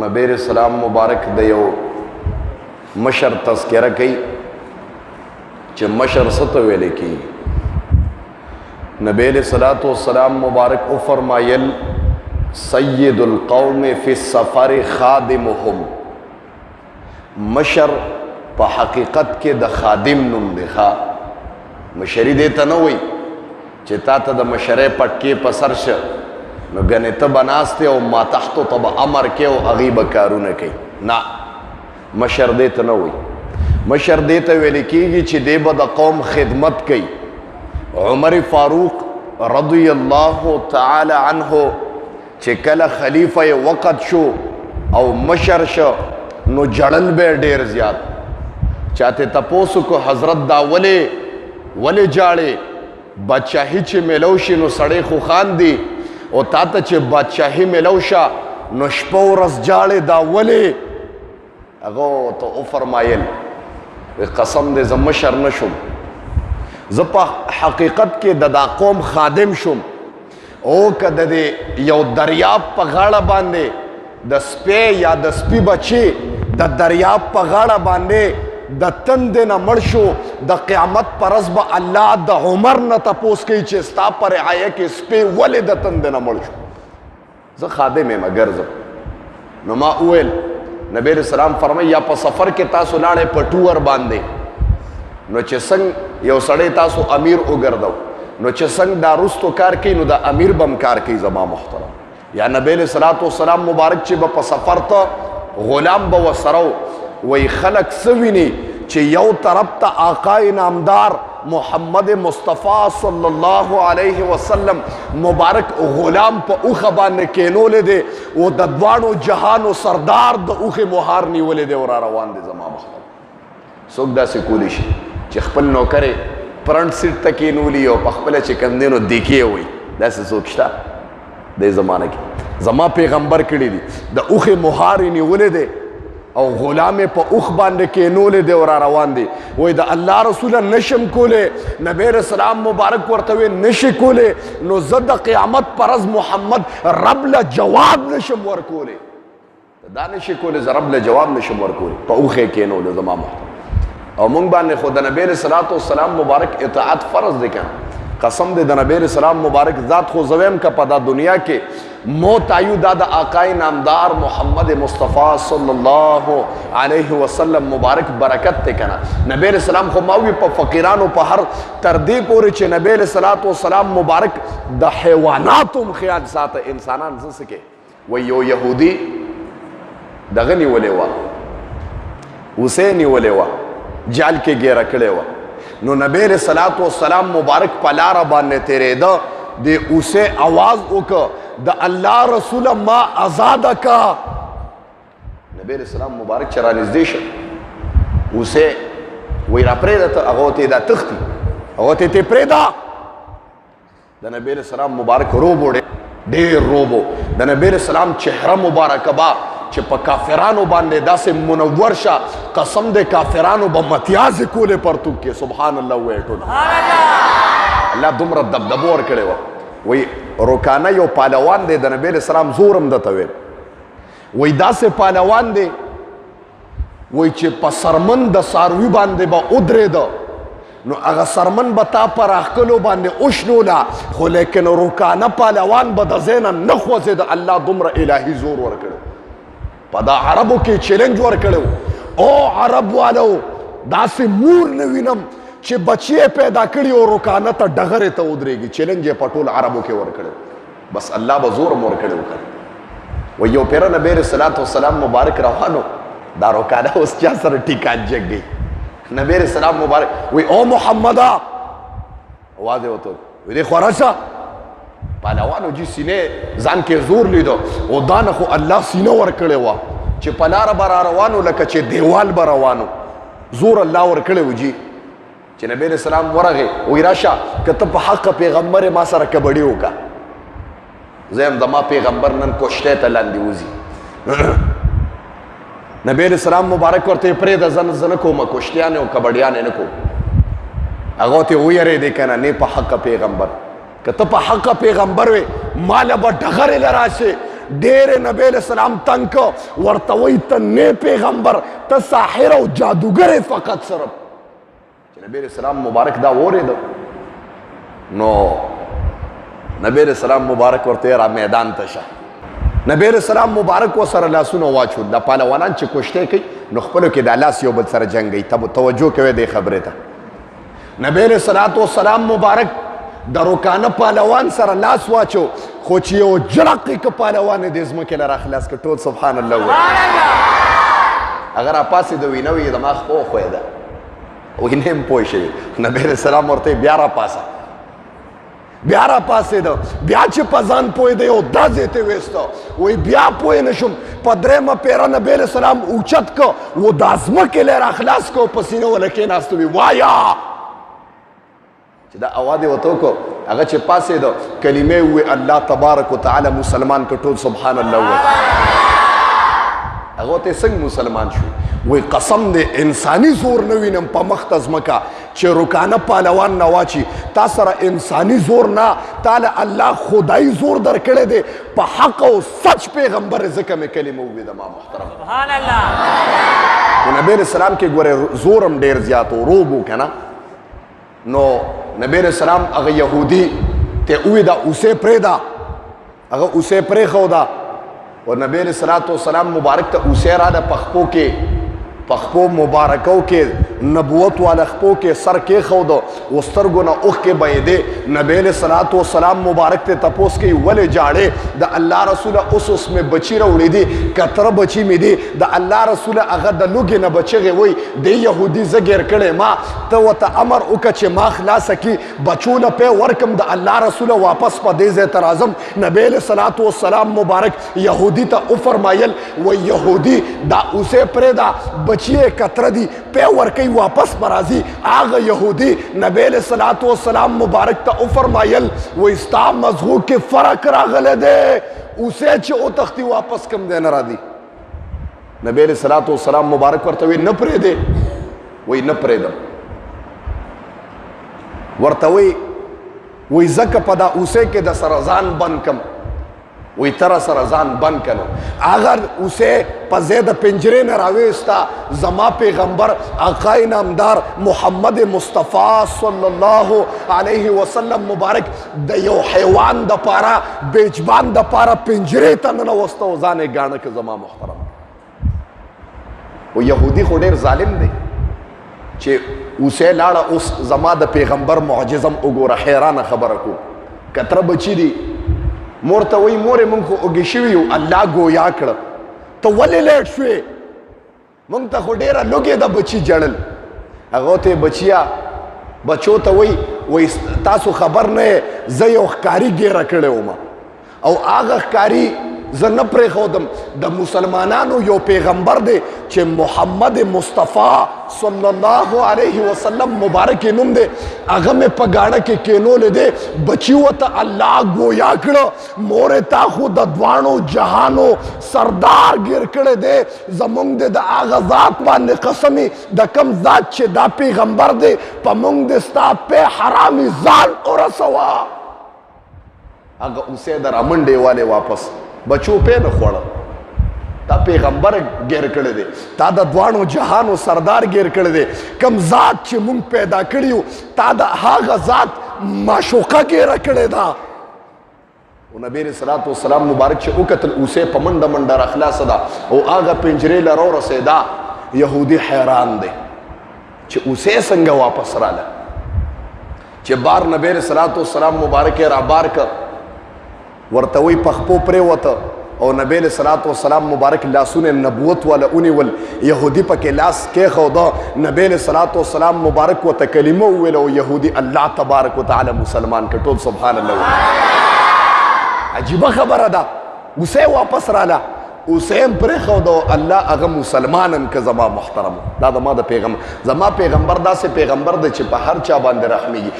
نبی علیہ السلام مبارک د یو مشر تذکرہ کوي چې مشر څه ته ویل کیږي. نبی علیہ السلام مبارک او فرمایل سید القوم فی السفر خادمهم. مشر په حقیقت کې د خادم نوم دی. مشري دې ته نه وایي چې تا ته د مشرۍ پټکې په سر شه نو ګنې ته به ناست او ما تحتو ته به امر کې او هغې به کارونه کوي. نه، مشر دې ته نه وایي. مشر دې ته ویل کېږي چې دی به د قوم خدمت کوي. عمر فاروق رضی الله تعالی عنه چې کله خلیفه وقت شو او مشر شو نو جړل به ډیر زیات. چاته تپوسو کو حضرت دا ولې جاړې؟ بادشاهي چې میلو شي نو سړی خو خاندي، او تا ته چې بادشاهي میلو شه نو شپه ورځ جاړې دا ولې؟ هغه ته وفرمایل قسم دې زه مشر نه شم، زه په حقیقت کې د دا قوم خادم شم. او که د یو دریاب په غاړه باندې د سپی یا د سپي بچی د دریاب په غاړه باندې د تندې نه مړ شو، د قیامت پر ورځ به الله د عمر نه تپوس کوي چې ستا په رعایه کې سپی ولې د تندې نه مړ شو. زه خادم یم ګرځم. نو ما وویل نبی علیہ السلام فرمایي یا په سفر کې تاسو لاړې په ټور باندې نو چې څنګه یو سړی تاسو امیر وګرځو نو چې څنګه دا رستو کار کوي نو دا امیر بم کار کوي. زما محترم یا نبی علیہ السلام مبارک چې به په سفر ته غلام به وسره وی خلق سویني چې یو طرف ته آقای نامدار محمد مصطفی صلی الله علیه وسلم مبارک غلام په اوخه باندې کینولې دی او د دواړو جهانو سردار د اوخه مهار نیولې دی او را روان دی. زما محترم څوک داسې کولی شي چې خپل نوکرې فرنٹ سیټ ته کینولي او په خپله چې کوم دی نو دیکې وي؟ داسې څوک شته دې زمانه کې؟ زما پیغمبر کړي دي د اوخې مهار یې نیولې دی او غلام په اوخ باندې کینولې دی او را روان دی. وایي د الله رسوله نشم کولی، نبی علیہ السلام مبارک ورته وی نشي کولی، نو زه د قیامت پر ورځ محمد رب له جواب نشم ورکولی. دا نشي کولی زه رب له جواب نشم ورکولی، په اوخې کینولې. زما محترم او مونږ باندې خو د نبی علیہ السلام مبارک اطاعت فرض دی کنه. قسم دې د نبی علیہ السلام مبارک ذات خو زویم که په دا دنیا کې موت آیو دا د آقای نامدار محمد مصطفی صلی الله علیه وسلم مبارک برکت ته کنه. نبی علیہ السلام خو ماوی په فقیرانو په هر تر دې پورې چې نبی علیہ السلام مبارک د حیواناتو خیال ساته. انسانان څه کې وای یو يهودي دغه نیولې و اوسې نیولې و جال کې ګیره کړې و نو نبی علیہ السلام مبارک په لاره باندې تېرېده د اوسې आवाज وکړه د الله رسول ما آزاد کا. نبی علیہ السلام مبارک چې رانږدې شه اوسې وایي را پرېږده ته هغه ته دا تښتي هغه ته یې پرېږده. د نبی علیہ السلام مبارک روب و ډېر روب و. د نبی علیہ السلام چهره مبارکه به چې په کافرانو باندې داسې منور شه قسم د کافرانو به متیازې کولې پرتوب کې. سبحان الله وایي ټول الله دومره دبدبه ورکړې وه. وایي روکانه یو پهلوان دی د نبی علیہ السلام زورم درته ویل وایي داسې پهلوان دی وایي چې په سرمن د څاروي باندې به ودرېده نو هغه سرمن به تا په راښکلو باندې وشنوله خو لیکن روکانه پهلوان به د ځای نه نه خوځېده. الله دومره الهي زور ورکړی په دا عربو کې چیلنج ورکړی او عرب والو داسې مور نه وینم چې بچی پیدا کړي او روکانه ته ډغرې ته ودرېږي. چیلنج یې په ټول عربو کې ورکړی. بس الله به زور هم ورکړی وکړي. وایي یو پیره نبی علیہ السلام مبارک روانو دا روکانه اوس چا سره ټیکان جګ نبی علیہ السلام مبارک وایي او محمده اواز یې وته وایي دې خورا شه پهلوانو جي سینې ځان کې زور لیدو او دا نه خو الله سینه ورکړې وه چې په لاره به را روانو لکه چې دیوال به روانو. زور الله ورکړی و جي چې نبی علیہ السلام ورغې وایي راشه که ته په حق پیغمبر ما سره کبډي وکړه زه یم زما پیغمبر نن کوشتۍ ته لاندې وځي. نبی علیہ السلام مبارک ورته یې پرېږده زه نه کوم کوشتیانې او کبډیانې نه کوم. هغه ته یې ویرېدې که نه نه په حق پیغمبر که ته په حق پیغمبر وې ماله به ډغرې له راشې ډېر نبی علیہ السلام تنگ کو ورته وایي ته نه پیغمبر ته ساحر او جادوګر فقط صرف چې نبی علیہ السلام مبارک دا واورېده نو نبی علیہ السلام مبارک ورته را میدان ته شه نبی علیہ السلام مبارک ورسره لاسونه واچول د پهلوانان چې کشته کوي نو خپلو کې دا لاس یو بل سره جنګوي توجه کوئ دې خبرې ته نبی علیہ السلام مبارک د رکانه پهلوان سره لاس واچو خو چې یو جړق که پهلوان یې د ځمکې نه راخلاص کړ ټول سبحان الله وایي هغه راپاڅېده وي نه وي دما خپه وښویده وایي نه یم پوه شوي نبی علیہ السلام ورته بیا راپاسه بیا راپاڅېده بیا چې په ځان پوهېده یو دا ځای ته ویسته وایي بیا پوه نه شم په درېیمه پیره نبی علیہ السلام اوچت که و دا ځمکې لی راخلاص که په سینه ونه کېناسته وي وایه چې دا اواز یې ورته وکړو هغه چې پاڅېده کلمې ووې الله تبارک وتعالی مسلمان که ټول سبحان الله ووایي هغه ورته څنګه مسلمان شو وایي قسم دی انساني زور نه وینم په مخ ته ځمکه چې رکانه پهلوان نه واچي تا سره انساني زور نه تا له الله خدایي زور درکړی دی په حق او سچ پیغمبر ځکه مې کلمه وویده ما محترم سبحان الله نو نبی علیہ السلام کې ګورې زور هم ډېر زیات و روب و که نه نو نبی علیہ السلام هغه یهودي ته ووی دا اوسې پرېږده هغه اوسې پرېښوده او نبی علیہ السلام مبارک ته اوسې راله پخپو کې پخپو مبارکو کې نبوت والا خپو کې سر کېښوده و سترګو نه اوښکې بهېدې نبی علیہ السلام مبارک ته تپوس کوي ولې جاړې د الله رسوله اوس مې بچي راوړي دي کتره بچي مې دي د الله رسوله هغه د لوږې نه بچغې وایي دی یهودي زه ګیر کړی ما ته ورته امر وکړه چې ما خلاصه کړي بچو له پی ورکم د الله رسوله واپس په دې ځای ته راځم نبی علیہ السلام مبارک یهودي ته وفرمایل وایي یهودي دا اوسې پرېږده بچی کتره دي پی ورکوي واپس به راځي هغه یهودي نبی علیہ السلام مبارک ته وفرمایل وایي ستا مزغو کې فرق راغلی دی اوسې چې وتښتي واپس کم دی نه راځي نبی علیہ السلام مبارک ورته وایي نه پرېږدې وایي نه پرېږدم ورته وایي ځکه په دا اوسې کې د سره ځان بند کم وی تر سره ځان بند کنو اگر اوسې په ځای د پنجرې نه راویستا زما پیغمبر آقای نامدار محمد مصطفی صلی الله علیه وسلم مبارک د یو حیوان د پاره بیجبان د پاره پنجرې ته ننوسته او ځان یې ګاڼه که زما محترم و یهودي خو ډېر ظالم دی چې اوسې لاړه اوس زما د پیغمبر معجزم وګوره حیرانه خبره کو کتره بچي دي مور ته وایي مورې موږ خو اوږې شوي یو الله ګویا کړه ته ولې لیټ شوې موږ ته خو ډېره لوږې ده بچي جړل هغه ته بچیا بچو ته وایي تاسو خبر نه یې زه یو ښکاري ګیره کړی وم او هغه ښکاري زه نه پرېښودم د مسلمانانو یو پیغمبر دی چې محمد مصطفی صلی الله علیه وسلم مبارک نوم دی هغه مې په ګاڼه کې کېنولی دی بچي ورته الله ګویا کړه مورې تا خو د دواړو جهانو سردار ګیر کړی دی زمونږ د هغه ذات باندې قسمي د کم ذات چې دا پیغمبر دی په مونږ د ستا پې حرامي ځان ورسوه هغه اوسې د رامنډې والې واپس بچو پې نه خوړه تا پیغمبر ګیر کړی دی تا د دواړو جهانو سردار ګیر کړی دی کم ذات چې مونږ پیدا کړي یو تا د هغه ذات معشوقه ګیره کړې ده او نبی علیہ السلام مبارک چې وکتل اوسې په منډه منډه راخلاصه ده او هغه پنجرې له راورسېده یهودي حیران دی چې اوسې څنګه واپس راله چې بار نبی علیہ السلام مبارک یې رابار کړ ورته وی پخپو پرېوته او نبی علیہ السلام مبارک لاسونه نبوت والا ونیول یهودي پکې لاس کېښوده نبی علیہ السلام مبارک ورته کلمه وویله او یهودي الله تبارک وتعالی مسلمان کړ ټول سبحان الله عجیبه خبره ده اوسې واپس راله اوسې هم پرېښوده او الله هغه مسلمان هم که زما محترم دا زما د پیغمبر زما پیغمبر داسې پیغمبر دی چې په هر چا باندې رحمیږي